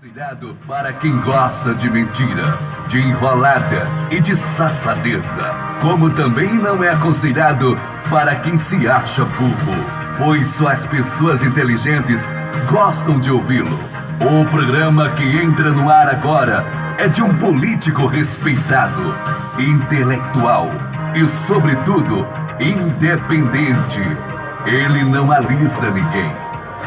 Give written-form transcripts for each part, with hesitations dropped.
Aconselhado para quem gosta de mentira, de enrolada e de safadeza. Como também não é aconselhado para quem se acha burro, pois só as pessoas inteligentes gostam de ouvi-lo. O programa que entra no ar agora é de um político respeitado, intelectual e, sobretudo, independente. Ele não alisa ninguém,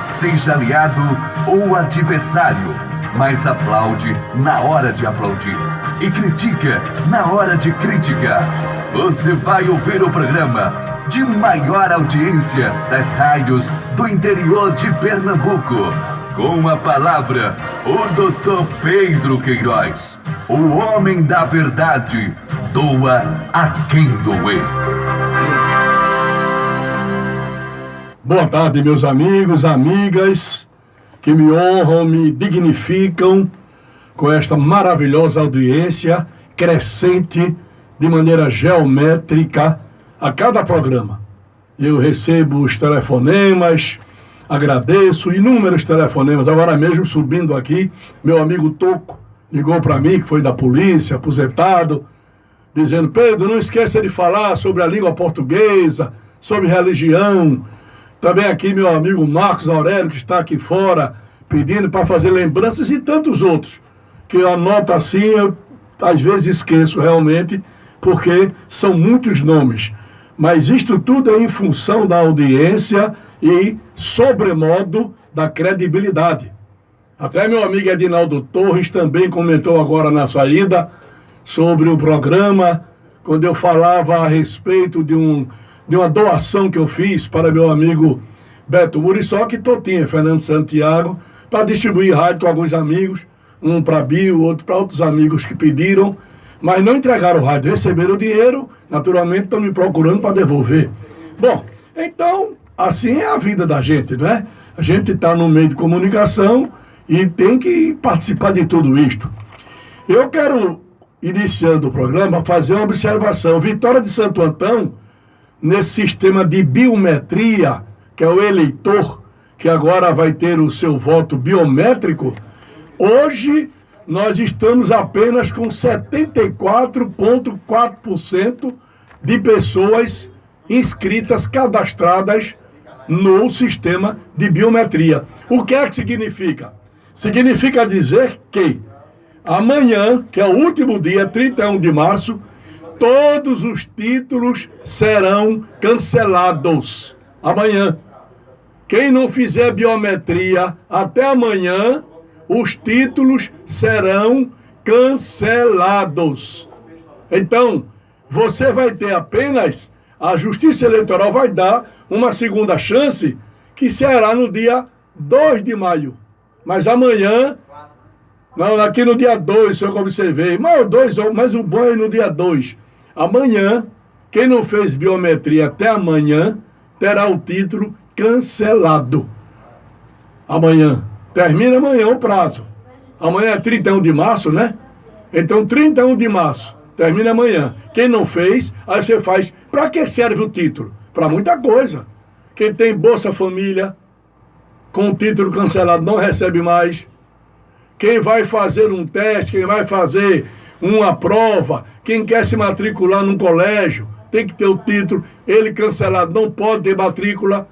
seja aliado ou adversário, mas aplaude na hora de aplaudir e critica na hora de criticar. Você vai ouvir o programa de maior audiência das rádios do interior de Pernambuco. Com a palavra, o Dr. Pedro Queiroz, o homem da verdade, doa a quem doer. Boa tarde, meus amigos, amigas, que me honram, me dignificam com esta maravilhosa audiência crescente de maneira geométrica a cada programa. Eu recebo os telefonemas, agradeço, inúmeros telefonemas. Agora mesmo, subindo aqui, meu amigo Toco ligou para mim, que foi da polícia, aposentado, dizendo: Pedro, não esqueça de falar sobre a língua portuguesa, sobre religião. Também aqui meu amigo Marcos Aurélio, que está aqui fora, pedindo para fazer lembranças, e tantos outros, que eu anoto assim, eu às vezes esqueço realmente, porque são muitos nomes. Mas isto tudo é em função da audiência e, sobremodo, da credibilidade. Até meu amigo Edinaldo Torres também comentou agora na saída sobre o programa, quando eu falava a respeito de uma doação que eu fiz para meu amigo Beto Muriçoca e Totinha, Fernando Santiago, para distribuir rádio com alguns amigos, um para Bio, outro para outros amigos que pediram, mas não entregaram o rádio, receberam o dinheiro, naturalmente estão me procurando para devolver. Bom, então, assim é a vida da gente, não é? A gente está no meio de comunicação e tem que participar de tudo isto. Eu quero, iniciando o programa, fazer uma observação. Vitória de Santo Antão, nesse sistema de biometria, que é o eleitor, que agora vai ter o seu voto biométrico, hoje nós estamos apenas com 74,4% de pessoas inscritas, cadastradas no sistema de biometria. O que é que significa? Significa dizer que amanhã, que é o último dia, 31 de março, todos os títulos serão cancelados. Amanhã. Quem não fizer biometria até amanhã, os títulos serão cancelados. Então, você vai ter apenas, a Justiça Eleitoral vai dar uma segunda chance, que será no dia 2 de maio. Mas amanhã, não, aqui no dia 2, eu observei, mas o bom é no dia 2. Amanhã, quem não fez biometria até amanhã, terá o título cancelado. Amanhã. Termina amanhã o prazo. Amanhã é 31 de março, né? Então, 31 de março. Termina amanhã. Quem não fez, aí você faz. Para que serve o título? Para muita coisa. Quem tem Bolsa Família, com o título cancelado, não recebe mais. Quem vai fazer um teste, quem vai fazer uma prova, quem quer se matricular num colégio, tem que ter o título, ele cancelado, não pode ter matrícula.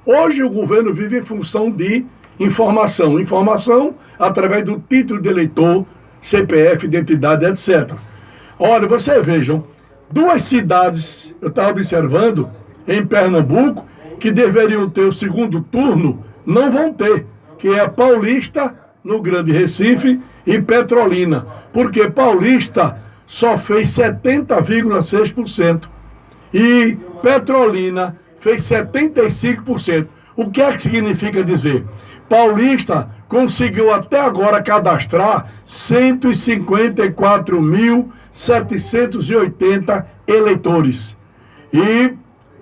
Hoje o governo vive em função de informação. Informação através do título de eleitor, CPF, identidade, etc. Olha, vocês vejam, duas cidades, eu estava observando, em Pernambuco, que deveriam ter o segundo turno, não vão ter, que é Paulista, no Grande Recife, e Petrolina. Porque Paulista só fez 70,6% e Petrolina fez 75%. O que é que significa dizer? Paulista conseguiu até agora cadastrar 154.780 eleitores. E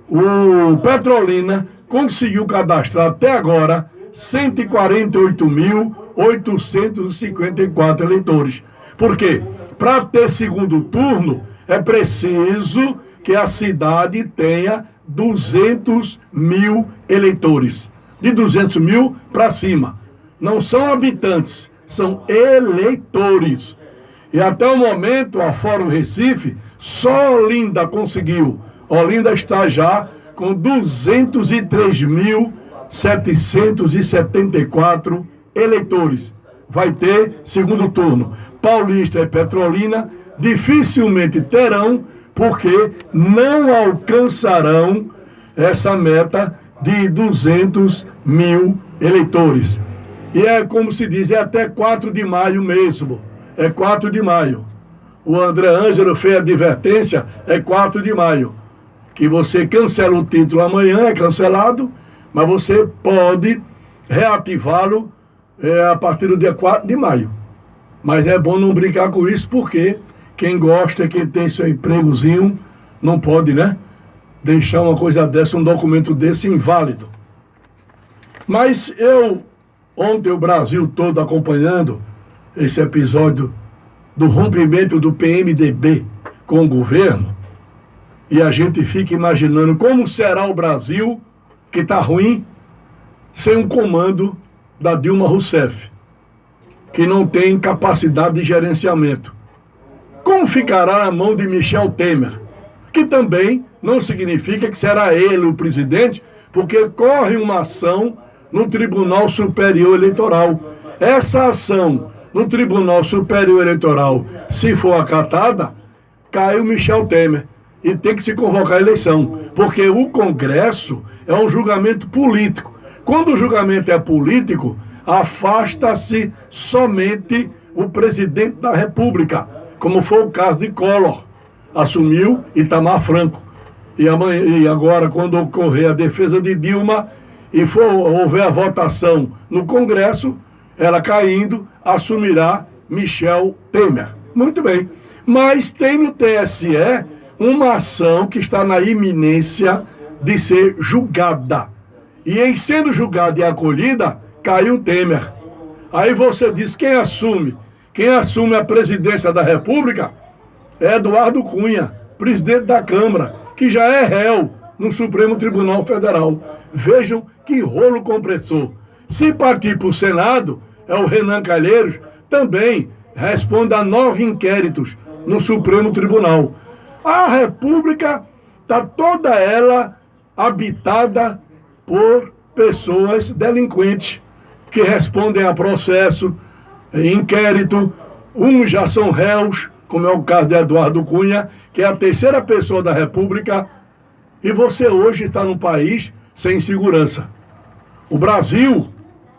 o Petrolina conseguiu cadastrar até agora 148.854 eleitores. Por quê? Para ter segundo turno, é preciso que a cidade tenha 200 mil eleitores. De 200 mil para cima. Não são habitantes, são eleitores. E até o momento, a Fórum Recife, só Olinda conseguiu. Olinda está já com 203.774 eleitores. Vai ter segundo turno. Paulista e Petrolina dificilmente terão, porque não alcançarão essa meta de 200 mil eleitores. E é como se diz, é até 4 de maio mesmo. É 4 de maio. O André Ângelo fez a advertência, é 4 de maio. Que você cancela o título amanhã, é cancelado, mas você pode reativá-lo a partir do dia 4 de maio. Mas é bom não brincar com isso, porque quem gosta, quem tem seu empregozinho, não pode, né? Deixar uma coisa dessa, um documento desse inválido. Mas ontem o Brasil todo acompanhando esse episódio do rompimento do PMDB com o governo, e a gente fica imaginando como será o Brasil, que está ruim, sem um comando da Dilma Rousseff, que não tem capacidade de gerenciamento. Como ficará a mão de Michel Temer, que também não significa que será ele o presidente, porque corre uma ação no Tribunal Superior Eleitoral. Essa ação no Tribunal Superior Eleitoral, se for acatada, cai o Michel Temer e tem que se convocar a eleição, porque o Congresso é um julgamento político. Quando o julgamento é político, afasta-se somente o presidente da República, como foi o caso de Collor. Assumiu Itamar Franco. E agora, quando ocorrer a defesa de Dilma e houver a votação no Congresso, ela caindo, assumirá Michel Temer. Muito bem. Mas tem no TSE uma ação que está na iminência de ser julgada. E em sendo julgada e acolhida, caiu Temer. Aí você diz, quem assume? Quem assume a presidência da República é Eduardo Cunha, presidente da Câmara, que já é réu no Supremo Tribunal Federal. Vejam que rolo compressor. Se partir para o Senado, é o Renan Calheiros, também responde a 9 inquéritos no Supremo Tribunal. A República está toda ela habitada por pessoas delinquentes que respondem a processo, inquérito, uns já são réus, como é o caso de Eduardo Cunha, que é a terceira pessoa da República, e você hoje está num país sem segurança. O Brasil,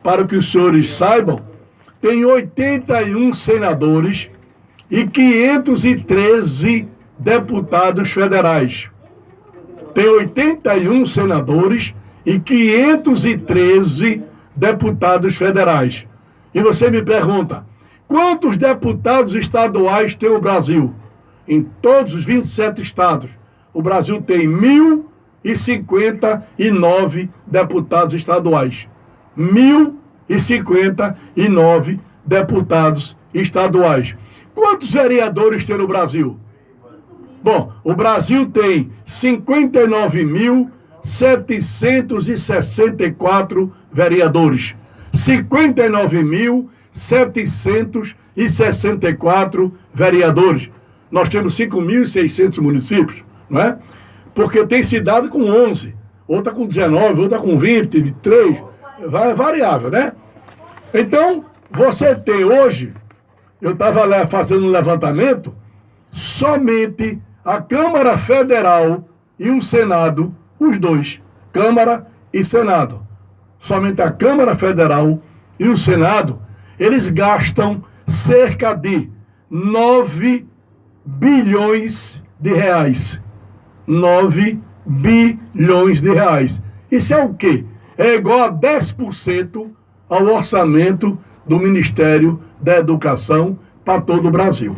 para que os senhores saibam, tem 81 senadores e 513 deputados federais. Tem 81 senadores e 513 deputados federais. E você me pergunta, quantos deputados estaduais tem o Brasil? Em todos os 27 estados, o Brasil tem 1.059 deputados estaduais. 1.059 deputados estaduais. Quantos vereadores tem no Brasil? Bom, o Brasil tem 59.764 vereadores. 59.764 vereadores. Nós temos 5.600 municípios, não é? Porque tem cidade com 11, outra com 19, outra com 20, 23, vai variável, né? Então, você tem hoje, eu estava fazendo um levantamento, somente a Câmara Federal e o Senado, os dois, Câmara e Senado, somente a Câmara Federal e o Senado, eles gastam cerca de 9 bilhões de reais. 9 bilhões de reais. Isso é o quê? É igual a 10% ao orçamento do Ministério da Educação para todo o Brasil.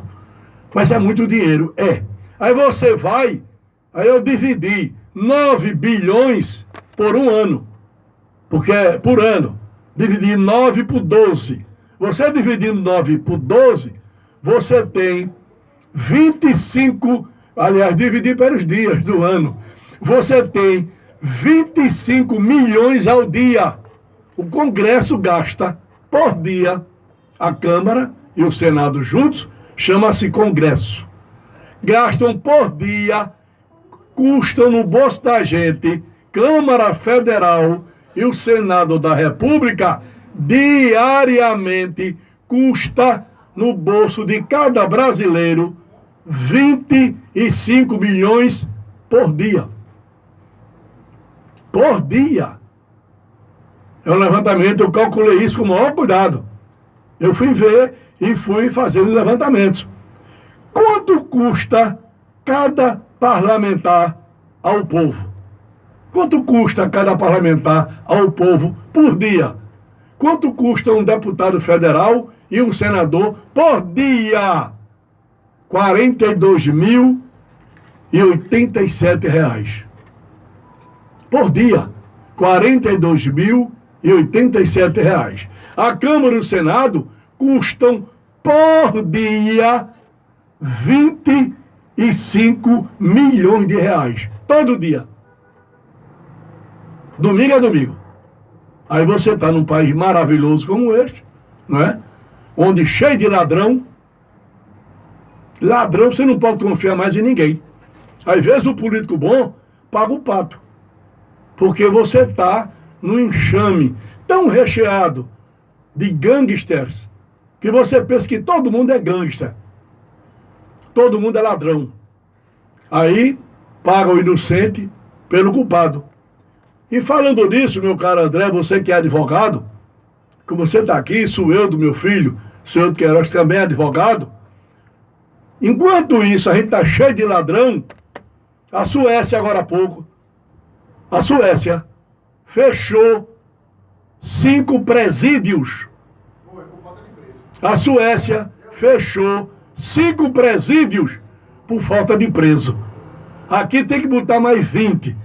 Mas é muito dinheiro, é. Aí você vai, aí eu dividi 9 bilhões por um ano, porque é por ano. Dividir 9 por 12. Você dividindo 9 por 12, você tem 25, aliás, dividir pelos dias do ano, você tem 25 milhões ao dia. O Congresso gasta por dia A Câmara e o Senado juntos, chama-se Congresso. Gastam por dia, custam no bolso da gente, Câmara Federal e o Senado da República, diariamente, custa no bolso de cada brasileiro 25 milhões por dia. Por dia. É um levantamento, eu calculei isso com o maior cuidado. Eu fui ver e fui fazendo levantamentos. Quanto custa cada parlamentar ao povo? Quanto custa cada parlamentar ao povo por dia? Quanto custa um deputado federal e um senador por dia? R$ 42.087. Por dia. R$ 42.087. A Câmara e o Senado custam por dia 25 milhões de reais. Todo dia. Domingo é domingo. Aí você está num país maravilhoso como este, não é? Onde cheio de ladrão. Ladrão você não pode confiar mais em ninguém. Às vezes o político bom paga o pato. Porque você está num enxame tão recheado de gangsters que você pensa que todo mundo é gangster. Todo mundo é ladrão. Aí paga o inocente pelo culpado. E falando nisso, meu caro André, você que é advogado, que você está aqui, sou eu do meu filho, sou eu do Queiroz, que também é advogado. Enquanto isso, a gente está cheio de ladrão. A Suécia, agora há pouco, a Suécia fechou 5 presídios. A Suécia fechou 5 presídios por falta de preso. Aqui tem que botar mais 20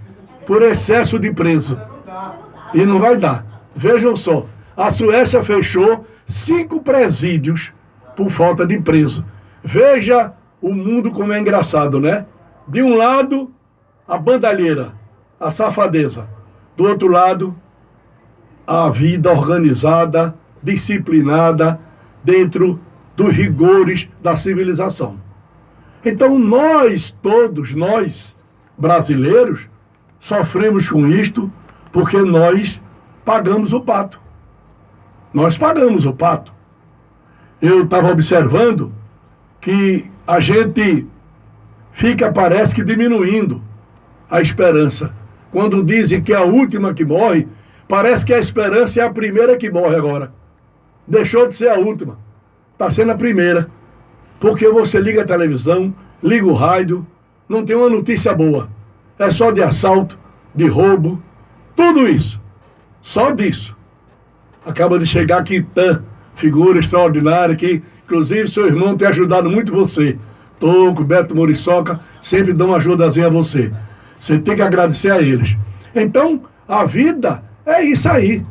por excesso de preso. E não vai dar. Vejam só, a Suécia fechou 5 presídios por falta de preso. Veja o mundo como é engraçado, né? De um lado, a bandalheira, a safadeza. Do outro lado, a vida organizada, disciplinada, dentro dos rigores da civilização. Então todos nós, brasileiros, sofremos com isto porque nós pagamos o pato. Nós pagamos o pato. Eu estava observando que a gente parece que diminuindo a esperança. Quando dizem que é a última que morre, parece que a esperança é a primeira que morre agora. Deixou de ser a última. Está sendo a primeira. Porque você liga a televisão, liga o rádio, não tem uma notícia boa. É só de assalto, de roubo, tudo isso. Só disso. Acaba de chegar aqui Tan, figura extraordinária, que inclusive seu irmão tem ajudado muito você. Toco, Beto Muriçoca, sempre dão uma ajudazinha a você. Você tem que agradecer a eles. Então, a vida é isso aí.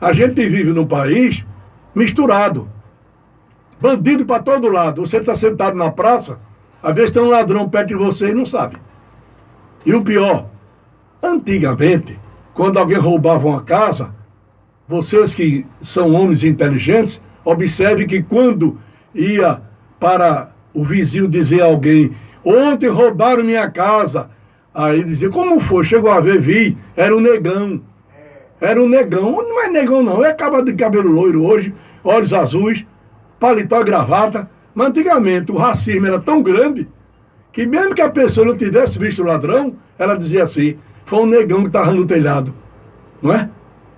A gente vive num país misturado. Bandido para todo lado. Você está sentado na praça, às vezes tem um ladrão perto de você e não sabe. E o pior, antigamente, quando alguém roubava uma casa, vocês que são homens inteligentes, observe que quando ia para o vizinho dizer a alguém, ontem roubaram minha casa, aí dizia, como foi? Chegou a ver, vi, era um negão. Era um negão. Não é negão não, é acaba de cabelo loiro hoje, olhos azuis, paletó e gravata. Mas antigamente o racismo era tão grande que mesmo que a pessoa não tivesse visto o ladrão, ela dizia assim, foi um negão que estava no telhado. Não é?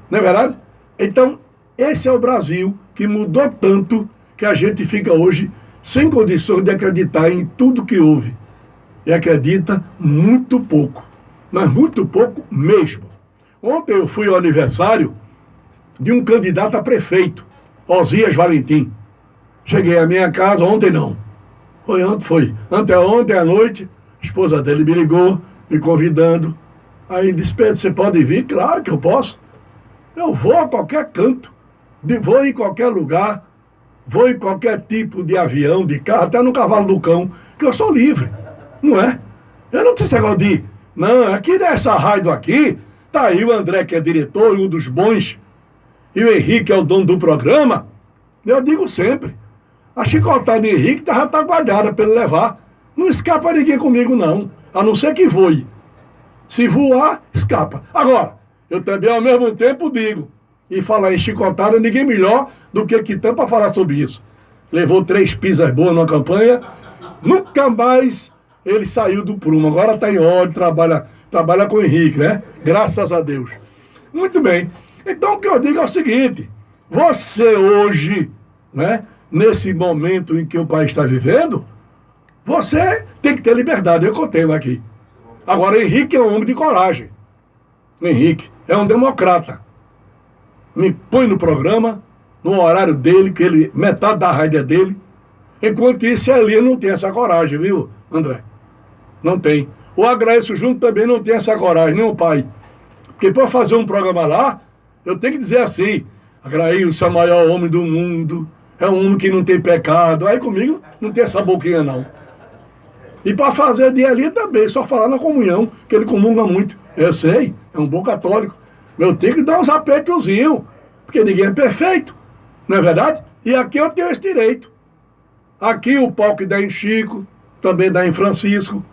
Não é verdade? Então, esse é o Brasil que mudou tanto que a gente fica hoje sem condições de acreditar em tudo que houve. E acredita muito pouco. Mas muito pouco mesmo. Ontem eu fui ao aniversário de um candidato a prefeito, Osias Valentim. Cheguei à minha casa, ontem não. Foi anteontem à noite, a esposa dele me ligou, me convidando. Aí disse, Pedro, você pode vir? Claro que eu posso. Eu vou a qualquer canto, vou em qualquer lugar, vou em qualquer tipo de avião, de carro, até no cavalo do cão, que eu sou livre, não é? Eu não tenho esse negócio de, não, aqui nessa rádio aqui, tá aí o André que é diretor e um dos bons, e o Henrique é o dono do programa, Eu digo sempre. A chicotada de Henrique já está guardada para ele levar. Não escapa ninguém comigo, não. A não ser que voe. Se voar, escapa. Agora, eu também ao mesmo tempo digo, e falar em chicotada, ninguém melhor do que Quitão para falar sobre isso. Levou 3 pisas boas na campanha, nunca mais ele saiu do prumo. Agora está em ordem, trabalha com o Henrique, né? Graças a Deus. Muito bem. Então o que eu digo é o seguinte, você hoje, né, nesse momento em que o país está vivendo, você tem que ter liberdade, é o que eu tenho aqui. Agora, Henrique é um homem de coragem. Henrique é um democrata. Me põe no programa, no horário dele, que ele, metade da rádio é dele. Enquanto isso, Elias não tem essa coragem, viu, André? Não tem. O Agraício Júnior também não tem essa coragem, nem o pai. Porque para fazer um programa lá, eu tenho que dizer assim, Agraício é o maior homem do mundo, é um homem que não tem pecado. Aí comigo não tem essa boquinha, não. E para fazer de Elias também, só falar na comunhão, que ele comunga muito. Eu sei, é um bom católico. Eu tenho que dar uns apertozinhos, porque ninguém é perfeito, não é verdade? E aqui eu tenho esse direito. Aqui o pau que dá em Chico, também dá em Francisco.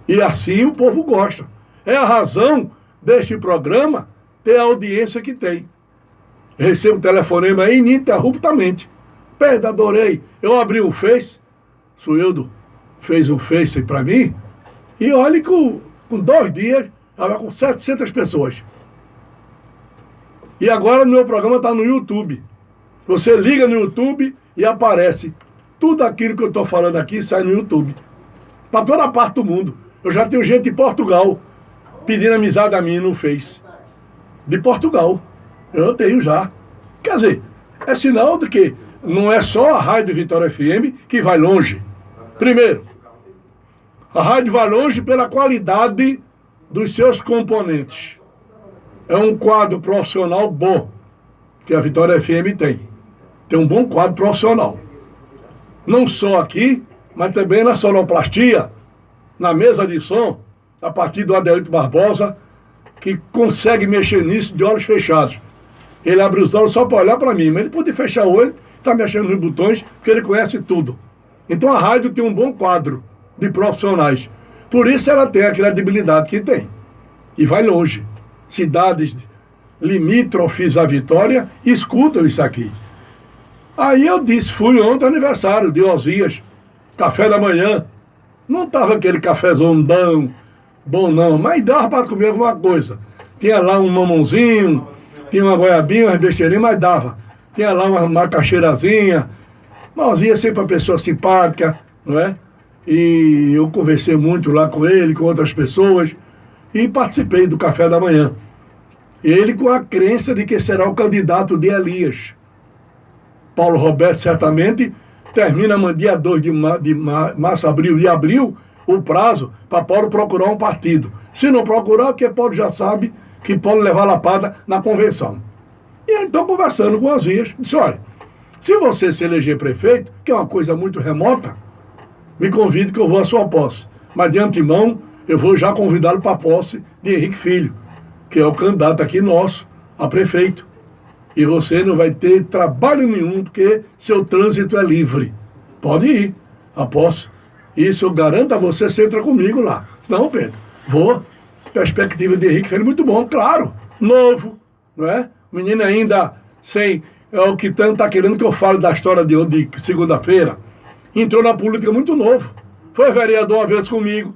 E assim o povo gosta. É a razão deste programa ter a audiência que tem. Recebo telefonema ininterruptamente. Pedro, adorei. Eu abri o Face, Sueldo fez um Face para mim, e olha que com 2 dias, estava com 700 pessoas. E agora o meu programa está no YouTube. Você liga no YouTube e aparece. Tudo aquilo que eu estou falando aqui sai no YouTube. Para toda parte do mundo. Eu já tenho gente de Portugal pedindo amizade a mim no Face. De Portugal. Eu tenho já. Quer dizer, é sinal de que não é só a Rádio Vitória FM que vai longe. Primeiro, a rádio vai longe pela qualidade dos seus componentes. É um quadro profissional bom que a Vitória FM tem. Tem um bom quadro profissional. Não só aqui, mas também na sonoplastia, na mesa de som, a partir do Adelito Barbosa, que consegue mexer nisso de olhos fechados. Ele abre os olhos só para olhar para mim, mas ele pode fechar o olho, está mexendo nos botões, porque ele conhece tudo. Então a rádio tem um bom quadro de profissionais. Por isso ela tem a credibilidade que tem. E vai longe. Cidades limítrofes à Vitória escutam isso aqui. Aí eu disse, fui ontem aniversário de Osias, café da manhã. Não estava aquele cafezão bom não, mas dava para comer alguma coisa. Tinha lá um mamãozinho, tinha uma goiabinha, umas besteirinhas, mas dava. Tinha lá uma macaxeirazinha. Mas Osias sempre uma pessoa simpática, não é? E eu conversei muito lá com ele, com outras pessoas, e participei do café da manhã. Ele com a crença de que será o candidato de Elias. Paulo Roberto certamente termina dia 2 de março, abril, o prazo para Paulo procurar um partido. Se não procurar, porque Paulo já sabe que Paulo levar lapada na convenção. E então, conversando com Osias, disse, olha, se você se eleger prefeito, que é uma coisa muito remota, me convide que eu vou à sua posse. Mas de antemão, eu vou já convidá-lo para a posse de Henrique Filho, que é o candidato aqui nosso a prefeito. E você não vai ter trabalho nenhum, porque seu trânsito é livre. Pode ir à posse. Isso eu garanto a você, você entra comigo lá. Não, Pedro, vou. Perspectiva de Henrique Filho muito bom, claro. Novo, não é? Menino ainda sem... É o que tanto está querendo que eu fale da história de segunda-feira. Entrou na política muito novo. Foi vereador uma vez comigo.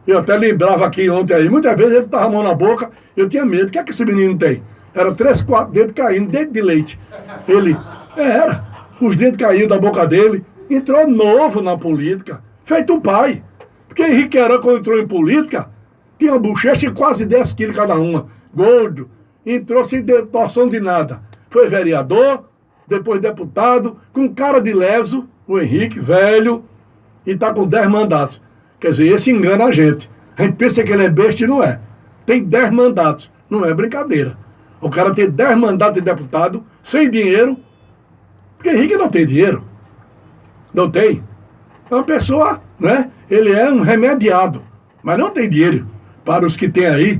Eu até lembrava aqui ontem aí. Muitas vezes ele estava a mão na boca. Eu tinha medo. O que é que esse menino tem? Era 3, 4 dedos caindo, dente de leite. Ele, era. Os dentes caíam da boca dele. Entrou novo na política. Feito o pai. Porque Henrique Heran, quando entrou em política, tinha uma bochecha de quase 10 quilos cada uma. Gordo. Entrou sem torção de nada. Foi vereador, depois deputado, com cara de leso, o Henrique, velho, e está com 10 mandatos. Quer dizer, esse engana a gente. A gente pensa que ele é besta e não é. Tem 10 mandatos. Não é brincadeira. O cara tem 10 mandatos de deputado, sem dinheiro, porque Henrique não tem dinheiro. Não tem. É uma pessoa, né? Ele é um remediado, mas não tem dinheiro. Para os que tem aí,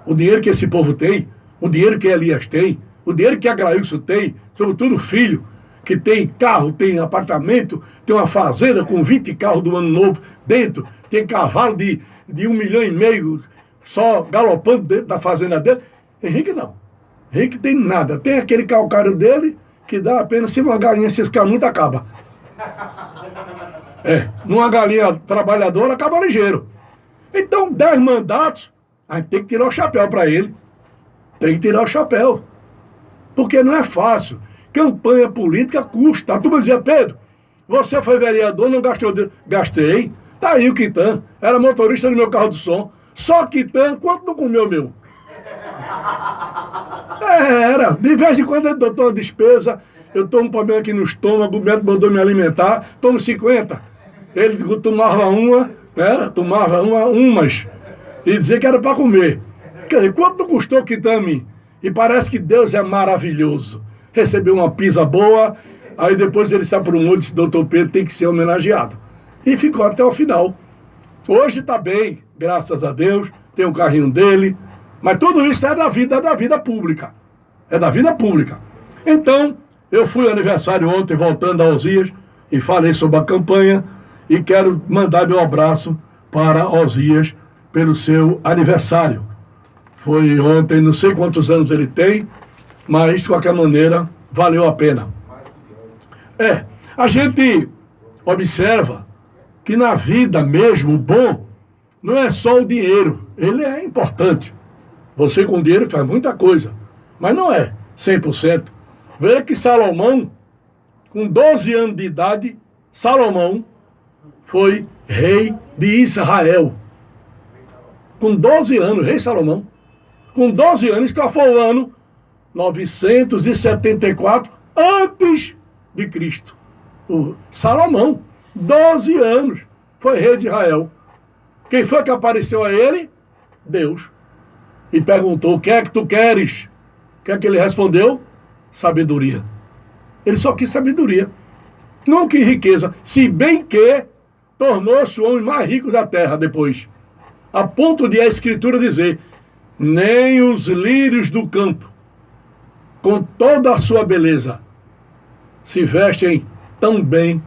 o dinheiro que esse povo tem, o dinheiro que Elias tem, o dinheiro que Agraício tem, sobretudo o filho, que tem carro, tem apartamento, tem uma fazenda com 20 carros do ano novo dentro, tem cavalo de 1,5 milhão só galopando dentro da fazenda dele. Henrique não. Henrique tem nada. Tem aquele calcário dele que dá apenas, se uma galinha ciscar muito, acaba. Numa galinha trabalhadora, acaba ligeiro. Então, 10 mandatos, a gente tem que tirar o chapéu para ele. Tem que tirar o chapéu. Porque não é fácil. Campanha política custa. A turma dizia, Pedro, você foi vereador, não gastou dinheiro. Gastei. Tá aí o Quitan. Era motorista do meu carro de som. Só Quitan, quanto não comeu meu? Era. De vez em quando eu dou uma despesa. Eu tomo um problema aqui no estômago, o médico mandou me alimentar. Tomo 50. Ele tomava umas. E dizia que era para comer. Quer dizer, quanto não custou Quitan a mim? E parece que Deus é maravilhoso. Recebeu uma pizza boa, aí depois ele se aprumou e disse, doutor Pedro tem que ser homenageado. E ficou até o final. Hoje está bem, graças a Deus, tem um carrinho dele, mas tudo isso é da vida pública. É da vida pública. Então, eu fui ao aniversário ontem, voltando a Osias, e falei sobre a campanha, e quero mandar meu abraço para Osias pelo seu aniversário. Foi ontem, não sei quantos anos ele tem, mas, de qualquer maneira, valeu a pena. A gente observa que na vida mesmo, o bom não é só o dinheiro. Ele é importante. Você com dinheiro faz muita coisa, mas não é 100%. Veja que Salomão, com 12 anos de idade, Salomão foi rei de Israel. Com 12 anos, rei Salomão. Com 12 anos, que foi o ano 974 antes de Cristo. O Salomão, 12 anos, foi rei de Israel. Quem foi que apareceu a ele? Deus. E perguntou, o que é que tu queres? O que é que ele respondeu? Sabedoria. Ele só quis sabedoria. Não quis riqueza. Se bem que tornou-se o homem mais rico da terra depois. A ponto de a Escritura dizer, nem os lírios do campo, com toda a sua beleza, se vestem tão bem.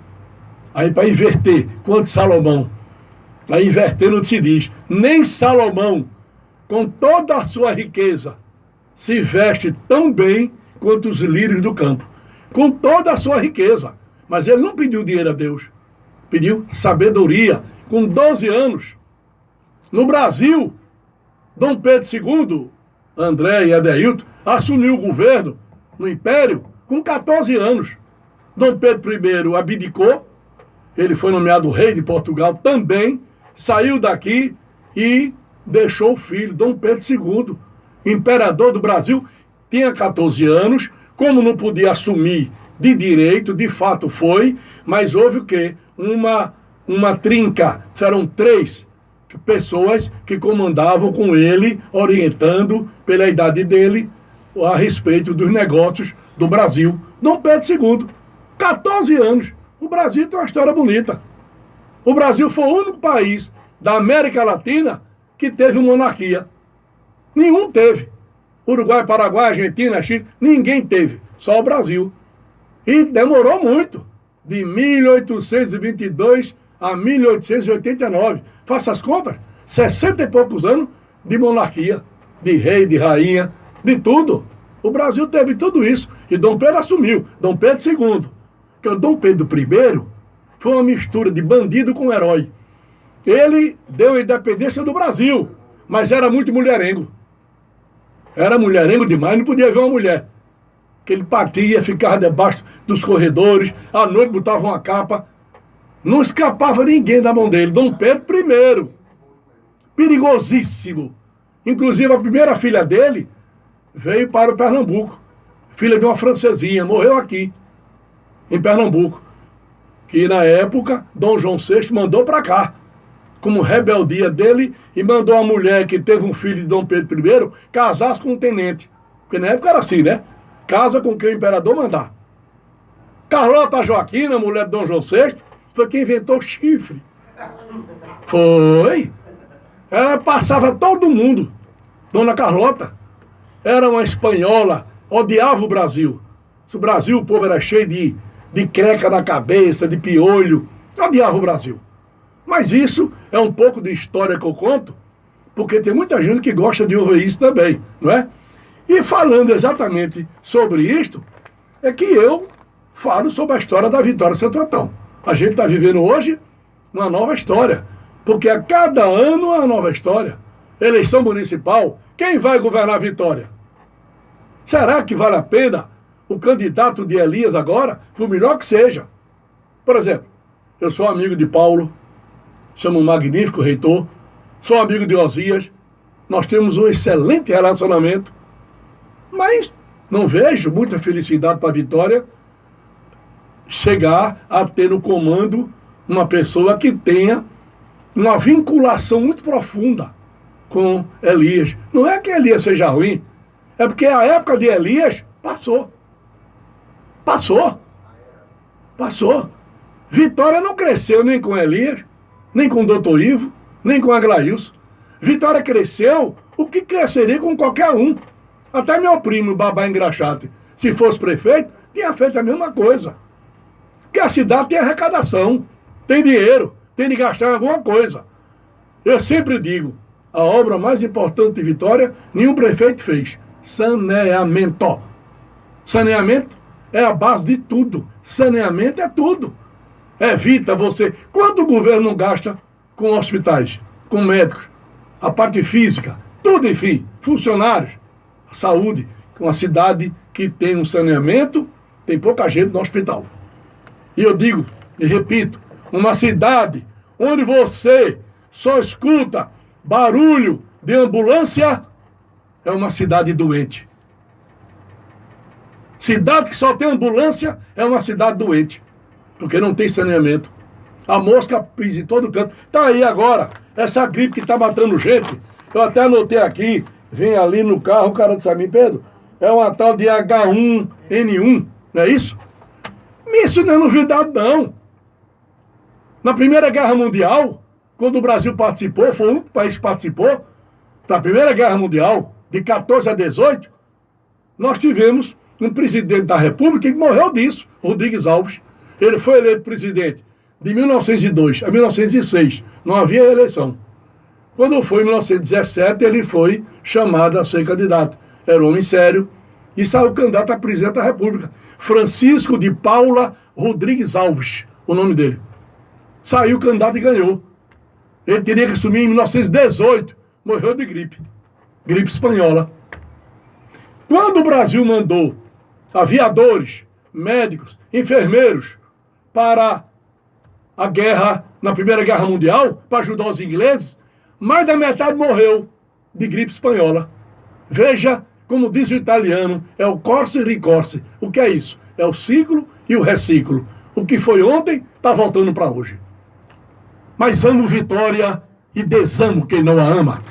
Aí para inverter, quanto Salomão. Aí invertendo se diz, nem Salomão, com toda a sua riqueza, se veste tão bem quanto os lírios do campo. Com toda a sua riqueza. Mas ele não pediu dinheiro a Deus. Pediu sabedoria, com 12 anos. No Brasil, Dom Pedro II, André e Adeilton, assumiu o governo no Império com 14 anos. Dom Pedro I abdicou, ele foi nomeado rei de Portugal também, saiu daqui e deixou o filho, Dom Pedro II, imperador do Brasil, tinha 14 anos, como não podia assumir de direito, de fato foi, mas houve o quê? Uma trinca, eram 3 pessoas que comandavam com ele, orientando pela idade dele a respeito dos negócios do Brasil. Dom Pedro II, 14 anos. O Brasil tem uma história bonita. O Brasil foi o único país da América Latina que teve monarquia. Nenhum teve. Uruguai, Paraguai, Argentina, Chile, ninguém teve. Só o Brasil. E demorou muito. De 1822 a 1889. Faça as contas. 60 e poucos anos de monarquia. De rei, de rainha, de tudo. O Brasil teve tudo isso. E Dom Pedro assumiu. Dom Pedro II. Porque o Dom Pedro I foi uma mistura de bandido com herói. Ele deu a independência do Brasil. Mas era muito mulherengo. Era mulherengo demais. Não podia ver uma mulher. Que ele partia, ficava debaixo dos corredores. À noite botava uma capa. Não escapava ninguém da mão dele. Dom Pedro I. Perigosíssimo. Inclusive, a primeira filha dele veio para o Pernambuco. Filha de uma francesinha. Morreu aqui, em Pernambuco. Que, na época, Dom João VI mandou para cá. Como rebeldia dele. E mandou a mulher que teve um filho de Dom Pedro I casasse com um tenente. Porque na época era assim, né? Casa com quem o imperador mandar. Carlota Joaquina, mulher de Dom João VI, foi quem inventou o chifre. Foi. Ela passava todo mundo. Dona Carlota era uma espanhola, odiava o Brasil. O Brasil, o povo era cheio de creca na cabeça, de piolho. Odiava o Brasil. Mas isso é um pouco de história que eu conto, porque tem muita gente que gosta de ouvir isso também, não é? E falando exatamente sobre isto, é que eu falo sobre a história da Vitória de Santo Antão. A gente está vivendo hoje uma nova história, porque a cada ano é uma nova história. Eleição municipal, quem vai governar a Vitória? Será que vale a pena o candidato de Elias agora, por melhor que seja? Por exemplo, eu sou amigo de Paulo, chamo um magnífico reitor, sou amigo de Osias, nós temos um excelente relacionamento, mas não vejo muita felicidade para a Vitória chegar a ter no comando uma pessoa que tenha uma vinculação muito profunda com Elias. Não é que Elias seja ruim, é porque a época de Elias passou. Passou. Vitória não cresceu nem com Elias, nem com o doutor Ivo, nem com Aglailson. Vitória cresceu o que cresceria com qualquer um. Até meu primo, Babá Engraxate, se fosse prefeito, tinha feito a mesma coisa. Porque a cidade tem arrecadação, tem dinheiro, tem de gastar em alguma coisa. Eu sempre digo, a obra mais importante de Vitória, nenhum prefeito fez. Saneamento. Saneamento é a base de tudo. Saneamento é tudo. Evita você... Quanto o governo não gasta com hospitais, com médicos, a parte física, tudo, enfim, funcionários, saúde. Uma cidade que tem um saneamento, tem pouca gente no hospital. E eu digo, e repito, uma cidade onde você só escuta barulho de ambulância é uma cidade doente. Cidade que só tem ambulância é uma cidade doente, porque não tem saneamento. A mosca pisa em todo canto. Tá aí agora, essa gripe que tá matando gente. Eu até anotei aqui, vem ali no carro, o cara disse a mim, Pedro, é uma tal de H1N1, não é isso? Isso não é novidade, não. Na Primeira Guerra Mundial, quando o Brasil participou, foi o único país que participou da Primeira Guerra Mundial, de 14 a 18, nós tivemos um presidente da República que morreu disso, Rodrigues Alves. Ele foi eleito presidente de 1902 a 1906, não havia eleição. Quando foi em 1917, ele foi chamado a ser candidato. Era um homem sério e saiu candidato a presidente da República. Francisco de Paula Rodrigues Alves, o nome dele. Saiu candidato e ganhou. Ele teria que assumir em 1918, morreu de gripe espanhola. Quando o Brasil mandou aviadores, médicos, enfermeiros para a guerra, na Primeira Guerra Mundial, para ajudar os ingleses, mais da metade morreu de gripe espanhola. Veja, como diz o italiano, é o corse e ricorse. O que é isso? É o ciclo e o reciclo. O que foi ontem, está voltando para hoje. Mas amo Vitória e desamo quem não a ama.